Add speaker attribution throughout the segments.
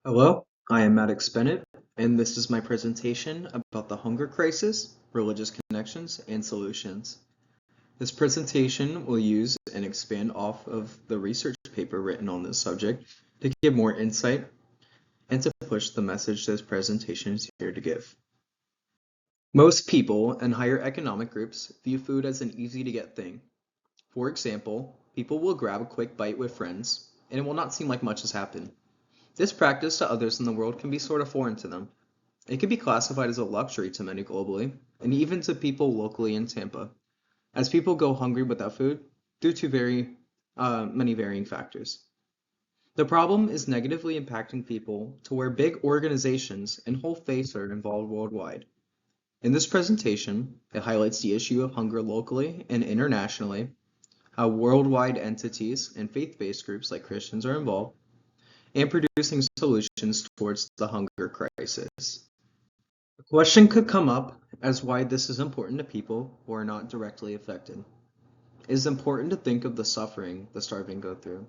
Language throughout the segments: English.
Speaker 1: Hello, I am Maddox Bennett, and this is my presentation about the hunger crisis, religious connections, and solutions. This presentation will use and expand off of the research paper written on this subject to give more insight and to push the message this presentation is here to give. Most people in higher economic groups view food as an easy to get thing. For example, people will grab a quick bite with friends, and it will not seem like much has happened. This practice to others in the world can be sort of foreign to them. It can be classified as a luxury to many globally, and even to people locally in Tampa, as people go hungry without food due to many varying factors. The problem is negatively impacting people to where big organizations and whole faiths are involved worldwide. In this presentation, it highlights the issue of hunger locally and internationally, how worldwide entities and faith-based groups like Christians are involved, and producing solutions towards the hunger crisis. A question could come up as why this is important to people who are not directly affected. It is important to think of the suffering the starving go through.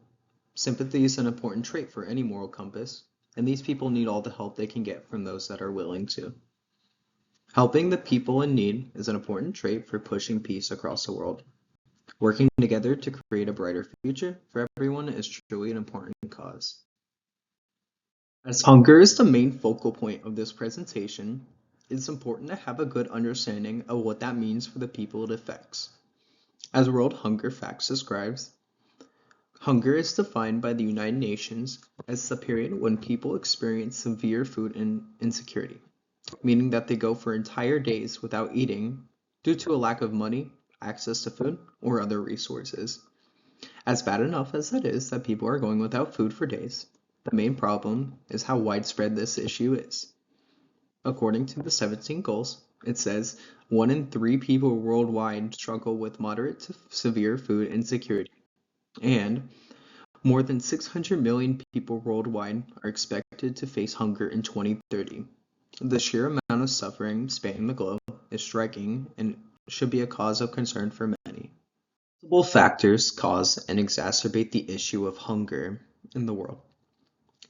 Speaker 1: Sympathy is an important trait for any moral compass, and these people need all the help they can get from those that are willing to. Helping the people in need is an important trait for pushing peace across the world. Working together to create a brighter future for everyone is truly an important cause. As hunger is the main focal point of this presentation, it's important to have a good understanding of what that means for the people it affects. As World Hunger Facts describes, hunger is defined by the United Nations as the period when people experience severe food insecurity, meaning that they go for entire days without eating due to a lack of money, access to food, or other resources. As bad enough as it is that people are going without food for days, the main problem is how widespread this issue is. According to the 17 goals, it says 1 in 3 people worldwide struggle with moderate to severe food insecurity, and more than 600 million people worldwide are expected to face hunger in 2030. The sheer amount of suffering spanning the globe is striking and should be a cause of concern for many. Multiple factors cause and exacerbate the issue of hunger in the world.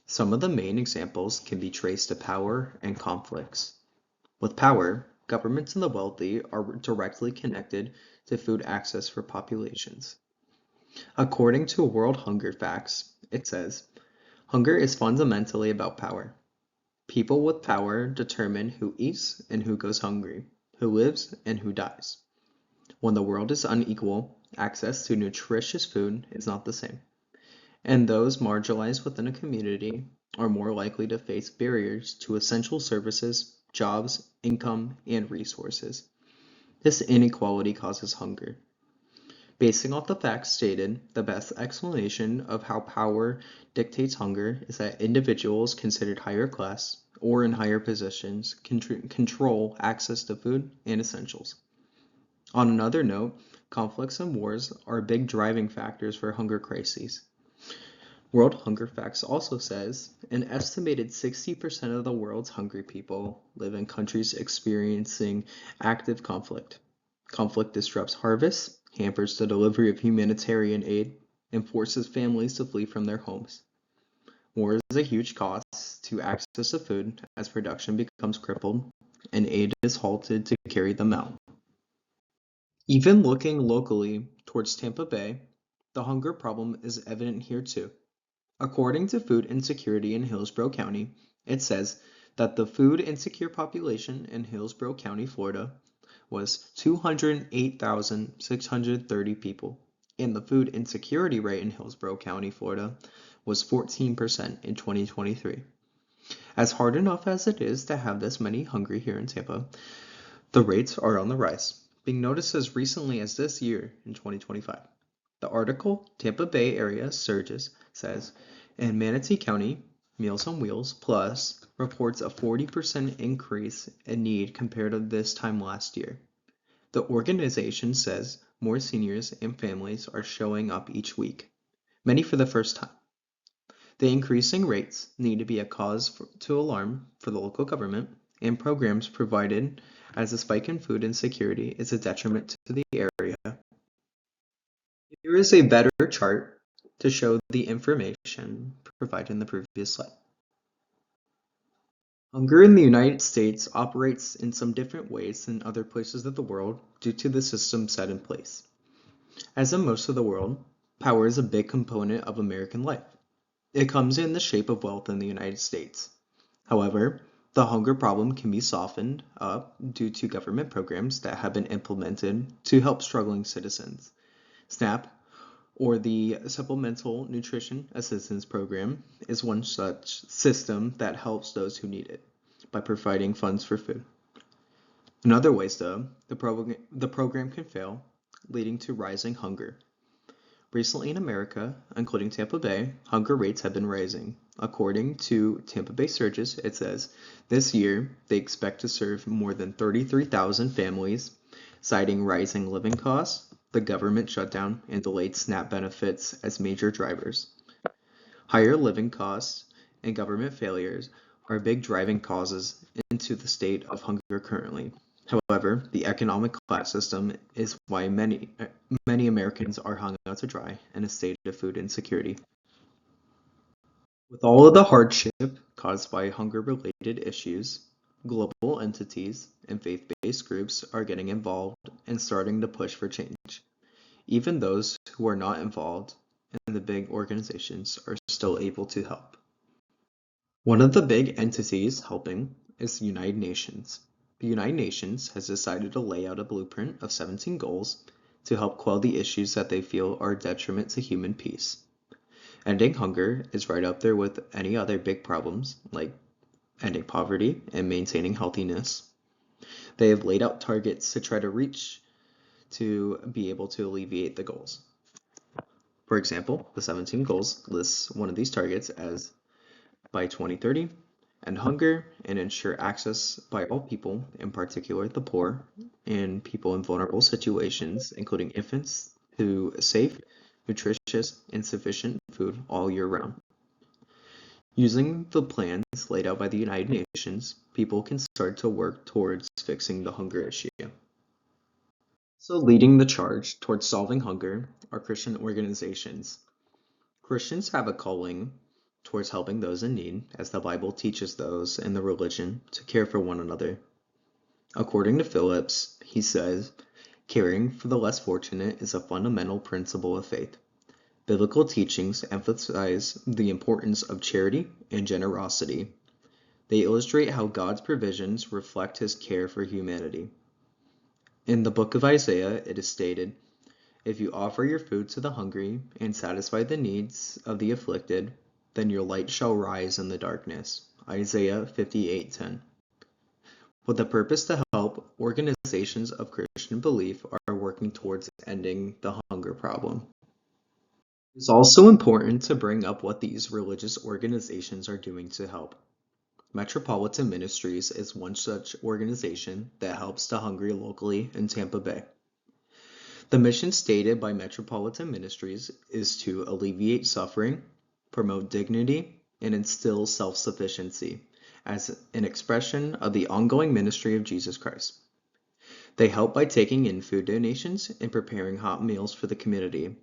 Speaker 1: Some of the main examples can be traced to power and conflicts. With power, governments and the wealthy are directly connected to food access for populations. According to World Hunger Facts, it says, hunger is fundamentally about power. People with power determine who eats and who goes hungry, who lives and who dies. When the world is unequal, access to nutritious food is not the same, and those marginalized within a community are more likely to face barriers to essential services, jobs, income, and resources. This inequality causes hunger. Basing off the facts stated, the best explanation of how power dictates hunger is that individuals considered higher class or in higher positions control access to food and essentials. On another note, conflicts and wars are big driving factors for hunger crises. World Hunger Facts also says an estimated 60% of the world's hungry people live in countries experiencing active conflict. Conflict disrupts harvests, hampers the delivery of humanitarian aid, and forces families to flee from their homes. War is a huge cost to access to food as production becomes crippled and aid is halted to carry them out. Even looking locally towards Tampa Bay, the hunger problem is evident here too. According to Food Insecurity in Hillsborough County, it says that the food insecure population in Hillsborough County, Florida, was 208,630 people, and the food insecurity rate in Hillsborough County, Florida, was 14% in 2023. As hard enough as it is to have this many hungry here in Tampa, the rates are on the rise, being noticed as recently as this year in 2025. The article, Tampa Bay Area Surges, says, in Manatee County, Meals on Wheels Plus reports a 40% increase in need compared to this time last year. The organization says more seniors and families are showing up each week, many for the first time. The increasing rates need to be a cause to alarm for the local government, and programs provided as a spike in food insecurity is a detriment to the area. Here is a better chart to show the information provided in the previous slide. Hunger in the United States operates in some different ways than other places of the world due to the system set in place. As in most of the world, power is a big component of American life. It comes in the shape of wealth in the United States. However, the hunger problem can be softened up due to government programs that have been implemented to help struggling citizens. SNAP, or the Supplemental Nutrition Assistance Program, is one such system that helps those who need it by providing funds for food. In other ways, though, the program can fail, leading to rising hunger. Recently in America, including Tampa Bay, hunger rates have been rising. According to Tampa Bay Surges, it says this year they expect to serve more than 33,000 families, citing rising living costs, the government shutdown, and delayed SNAP benefits as major drivers. Higher living costs and government failures are big driving causes into the state of hunger currently. However, the economic class system is why many Americans are hung out to dry in a state of food insecurity. With all of the hardship caused by hunger-related issues, global entities and faith-based groups are getting involved and starting to push for change. Even those who are not involved in the big organizations are still able to help. One of the big entities helping is the United Nations. The United Nations has decided to lay out a blueprint of 17 goals to help quell the issues that they feel are a detriment to human peace. Ending hunger is right up there with any other big problems, like ending poverty and maintaining healthiness. They have laid out targets to try to reach to be able to alleviate the goals. For example, the 17 goals lists one of these targets as by 2030, end hunger and ensure access by all people, in particular the poor and people in vulnerable situations, including infants, to safe, nutritious, and sufficient food all year round. Using the plans laid out by the United Nations, people can start to work towards fixing the hunger issue. So leading the charge towards solving hunger are Christian organizations. Christians have a calling towards helping those in need, as the Bible teaches those in the religion to care for one another. According to Phillips, he says, caring for the less fortunate is a fundamental principle of faith. Biblical teachings emphasize the importance of charity and generosity. They illustrate how God's provisions reflect his care for humanity. In the book of Isaiah, it is stated, if you offer your food to the hungry and satisfy the needs of the afflicted, then your light shall rise in the darkness. Isaiah 58:10. With the purpose to help, organizations of Christian belief are working towards ending the hunger problem. It's also important to bring up what these religious organizations are doing to help. Metropolitan Ministries is one such organization that helps the hungry locally in Tampa Bay. The mission stated by Metropolitan Ministries is to alleviate suffering, promote dignity, and instill self-sufficiency as an expression of the ongoing ministry of Jesus Christ. They help by taking in food donations and preparing hot meals for the community.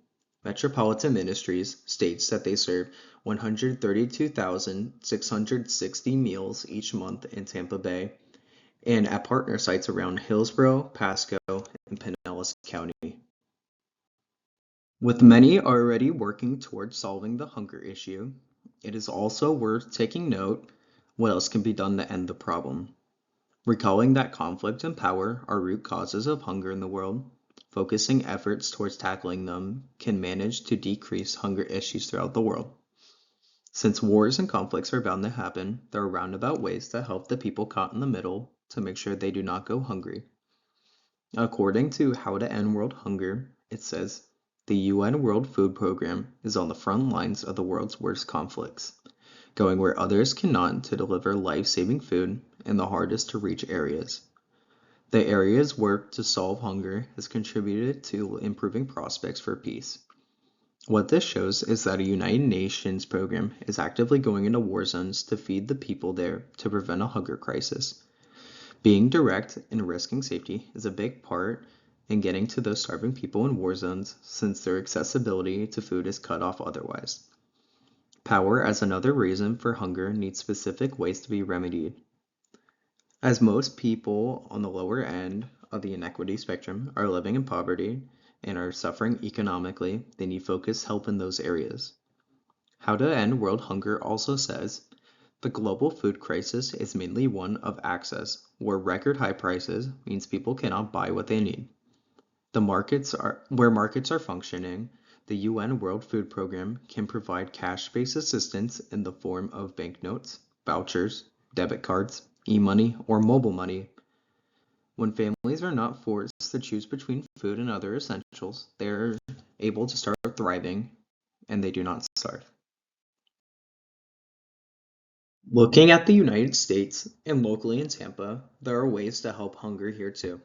Speaker 1: Metropolitan Ministries states that they serve 132,660 meals each month in Tampa Bay and at partner sites around Hillsborough, Pasco, and Pinellas County. With many already working towards solving the hunger issue, it is also worth taking note what else can be done to end the problem. Recalling that conflict and power are root causes of hunger in the world, focusing efforts towards tackling them can manage to decrease hunger issues throughout the world. Since wars and conflicts are bound to happen, there are roundabout ways to help the people caught in the middle to make sure they do not go hungry. According to How to End World Hunger, it says, the UN World Food Program is on the front lines of the world's worst conflicts, going where others cannot to deliver life-saving food in the hardest to reach areas. The area's work to solve hunger has contributed to improving prospects for peace. What this shows is that a United Nations program is actively going into war zones to feed the people there to prevent a hunger crisis. Being direct and risking safety is a big part in getting to those starving people in war zones since their accessibility to food is cut off otherwise. Power as another reason for hunger needs specific ways to be remedied. As most people on the lower end of the inequity spectrum are living in poverty and are suffering economically, they need focused help in those areas. How to End World Hunger also says the global food crisis is mainly one of access, where record high prices means people cannot buy what they need. Where markets are functioning, the UN World Food Program can provide cash-based assistance in the form of banknotes, vouchers, debit cards, e-money, or mobile money. When families are not forced to choose between food and other essentials, they are able to start thriving and they do not starve. Looking at the United States and locally in Tampa, there are ways to help hunger here too.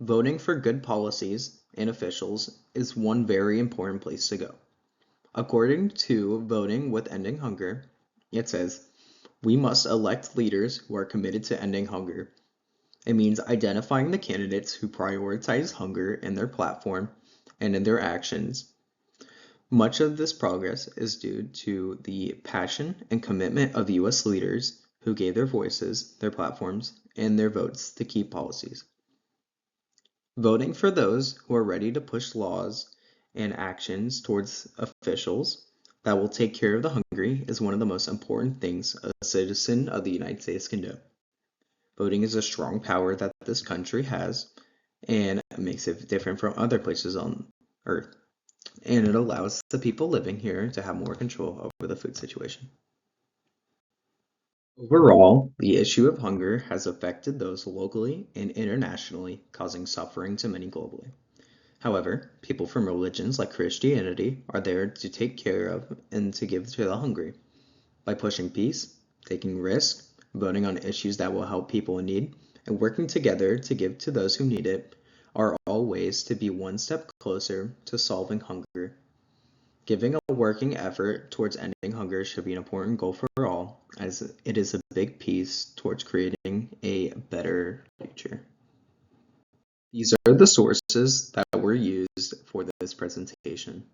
Speaker 1: Voting for good policies and officials is one very important place to go. According to Voting with Ending Hunger, it says, we must elect leaders who are committed to ending hunger. It means identifying the candidates who prioritize hunger in their platform and in their actions. Much of this progress is due to the passion and commitment of US leaders who gave their voices, their platforms, and their votes to key policies. Voting for those who are ready to push laws and actions towards officials that will take care of the hungry is one of the most important things a citizen of the United States can do. Voting is a strong power that this country has and makes it different from other places on earth. And it allows the people living here to have more control over the food situation. Overall, the issue of hunger has affected those locally and internationally, causing suffering to many globally. However, people from religions like Christianity are there to take care of and to give to the hungry. By pushing peace, taking risks, voting on issues that will help people in need, and working together to give to those who need it are all ways to be one step closer to solving hunger. Giving a working effort towards ending hunger should be an important goal for all, as it is a big piece towards creating a better future. These are the sources that were used for this presentation.